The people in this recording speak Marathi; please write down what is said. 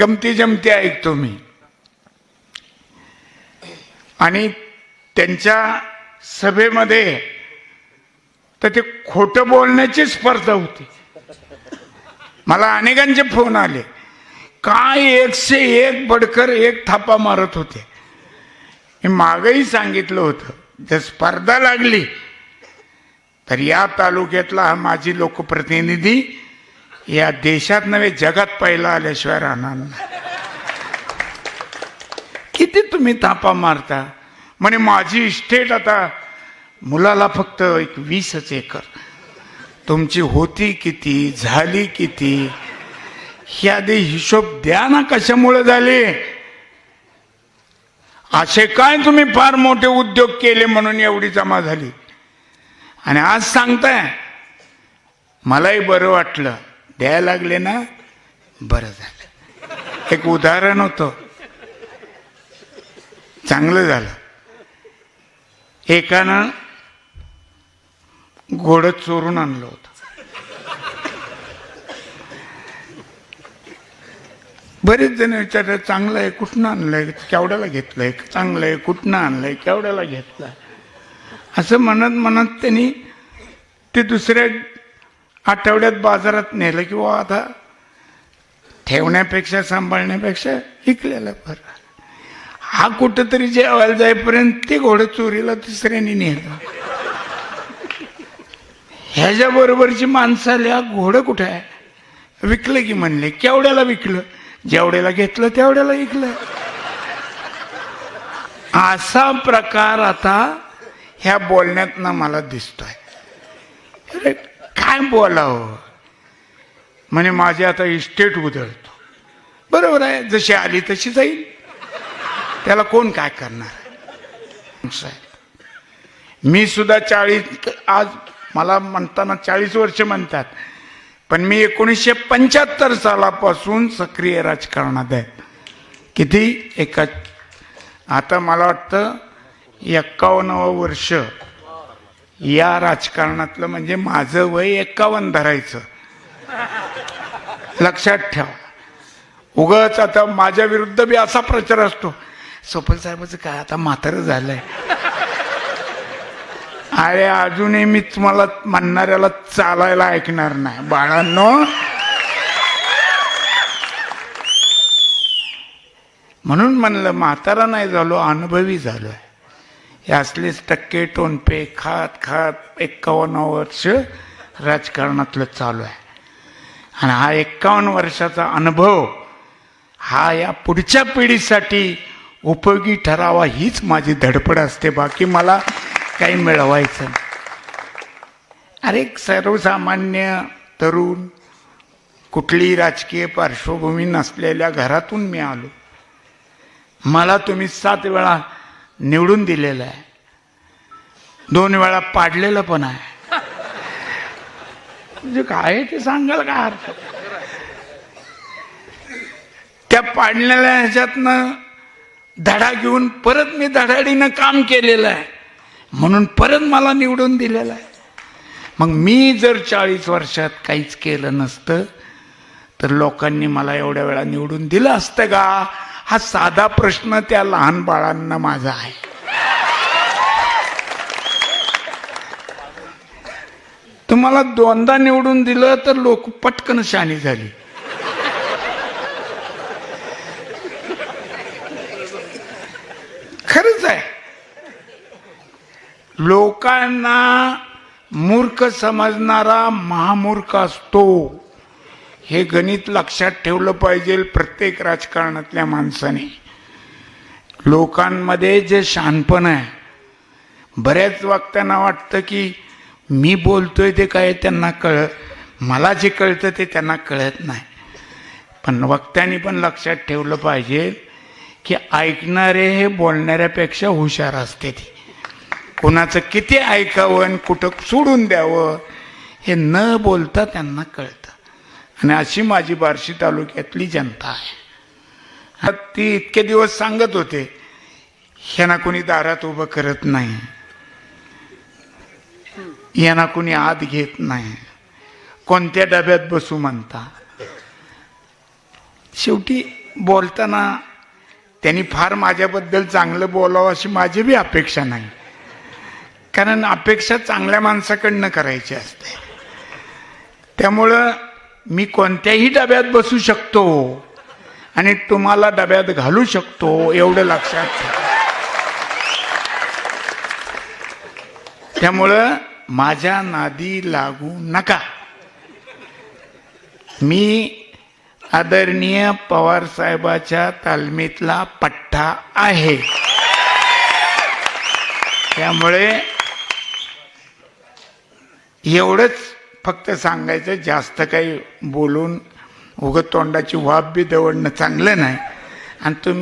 गमती जमती ऐकतो मी. आणि त्यांच्या सभेमध्ये तर ते खोटं बोलण्याची स्पर्धा होती. मला अनेकांचे फोन आले, काय 101 बडकर एक थापा मारत होते. मी मागही सांगितलं होतं, जर स्पर्धा लागली तर या तालुक्यातला हा माझी लोकप्रतिनिधी या देशात नव्हे जगात पहिला आल्याशिवाय राहणार नाही. किती तुम्ही थापा मारता म्हणे, माझी इस्टेट आता मुलाला फक्त एक 20 एकर. तुमची होती किती, झाली किती, ही आधी हिशोब द्या ना. कशामुळे झाले? असे काय तुम्ही फार मोठे उद्योग केले म्हणून एवढी जमा झाली. आणि आज सांगताय, मलाही बरं वाटलं, द्यायला लागले ना, बरं झालं. एक उदाहरण होतं, चांगलं झालं. एकानं घोडं चोरून आणलं होतं. बरेच जण विचारतात, चांगलं आहे कुठनं आणलंय, केवढ्याला घेतलंय, चांगलं आहे कुठनं आणलंय, केवढ्याला घेतलंय, असं म्हणत म्हणत त्यांनी ते दुसऱ्या आठवड्यात बाजारात नेलं की आता ठेवण्यापेक्षा सांभाळण्यापेक्षा विकलेलं बरं. हा कुठंतरी जेवायला जाईपर्यंत ते घोडं चोरीला दुसऱ्याने नेलं. ह्याच्या बरोबरची माणसं आली, हा घोडं कुठं आहे, विकलं की म्हणले. केवढ्याला विकलं? जेवढ्याला घेतलं तेवढ्याला विकलं. असा प्रकार आता ह्या बोलण्यातनं मला दिसतोय. अरे काय बोलावं म्हणे, माझे आता इस्टेट उधळतो. बरोबर आहे, जशी आली तशी जाईल, त्याला कोण काय करणार. मी सुद्धा 40, आज मला म्हणताना 40 वर्ष म्हणतात, पण मी 1975 सालापासून सक्रिय राजकारणात आहे. किती आता मला वाटतं 51वं वर्ष या राजकारणातलं. म्हणजे माझं वय 51 धरायचं, लक्षात ठेवा. उगाच आता माझ्या विरुद्ध बी असा प्रचार असतो, सोपल साहेबाचं काय आता म्हातारं झालंय. अरे अजूनही मी तुम्हाला म्हणणाऱ्याला चालायला ऐकणार नाही बाळांनो. म्हणून म्हणलं म्हातारा नाही झालो, अनुभवी झालोय. हे असलेच टक्के टोनपे खात खात 51 वर्ष राजकारणातलं चालू आहे. आणि हा 51 वर्षाचा अनुभव हा या पुढच्या पिढीसाठी उपयोगी ठरावा, हीच माझी धडपड असते. बाकी मला काही मिळवायचं. अरे सर्वसामान्य तरुण, कुठलीही राजकीय पार्श्वभूमी नसलेल्या घरातून मी आलो. मला तुम्ही 7 वेळा निवडून दिलेलं आहे, 2 वेळा पाडलेलं पण आहे. म्हणजे काय ते सांगाल का अर्थ? त्या पाडलेल्या ह्याच्यातनं धडा घेऊन परत मी धडाडीनं काम केलेलं आहे, म्हणून परत मला निवडून दिलेलं आहे. मग मी जर 40 वर्षात काहीच केलं नसतं तर लोकांनी मला एवढ्या वेळा निवडून दिलं असतं का? हा साधा प्रश्न त्या लहान बाळांना माझा आहे. तुम्हाला 2दा निवडून दिलं तर लोक पटकन शहाणी झाली. खरंच आहे. लोकांना मूर्ख समजणारा महामूर्ख असतो, हे गणित लक्षात ठेवलं पाहिजे प्रत्येक राजकारणातल्या माणसाने. लोकांमध्ये जे शहाणपण आहे, बऱ्याच वक्त्यांना वाटतं की मी बोलतोय ते काय त्यांना मला जे कळतं ते त्यांना कळत नाही. पण वक्त्यांनी पण लक्षात ठेवलं पाहिजे की ऐकणारे हे बोलणाऱ्यापेक्षा हुशार असते. ती कोणाचं किती ऐकावं आणि कुठं सोडून द्यावं हे न बोलता त्यांना कळतं. आणि अशी माझी बार्शी तालुक्यातली जनता आहे. ती इतके दिवस सांगत होते, ह्यांना कोणी दारात उभं करत नाही, यांना कोणी आत घेत नाही, कोणत्या डब्यात बसू म्हणता. शेवटी बोलताना त्यांनी फार माझ्याबद्दल चांगलं बोलावं अशी माझी बी अपेक्षा नाही, कारण अपेक्षा चांगल्या माणसाकडनं करायची असते. त्यामुळं मी कोणत्याही डब्यात बसू शकतो आणि तुम्हाला डब्यात घालू शकतो, एवढं लक्षात ठेवा. त्यामुळं माझ्या नादी लागू नका. मी आदरणीय पवार साहेबाच्या तालमीतला पठ्ठा आहे. त्यामुळे एवढंच फक्त सांगायचं, जास्त काही बोलून उगत तोंडाची वाफ बी दवडणं चांगलं नाही. आणि तुम्ही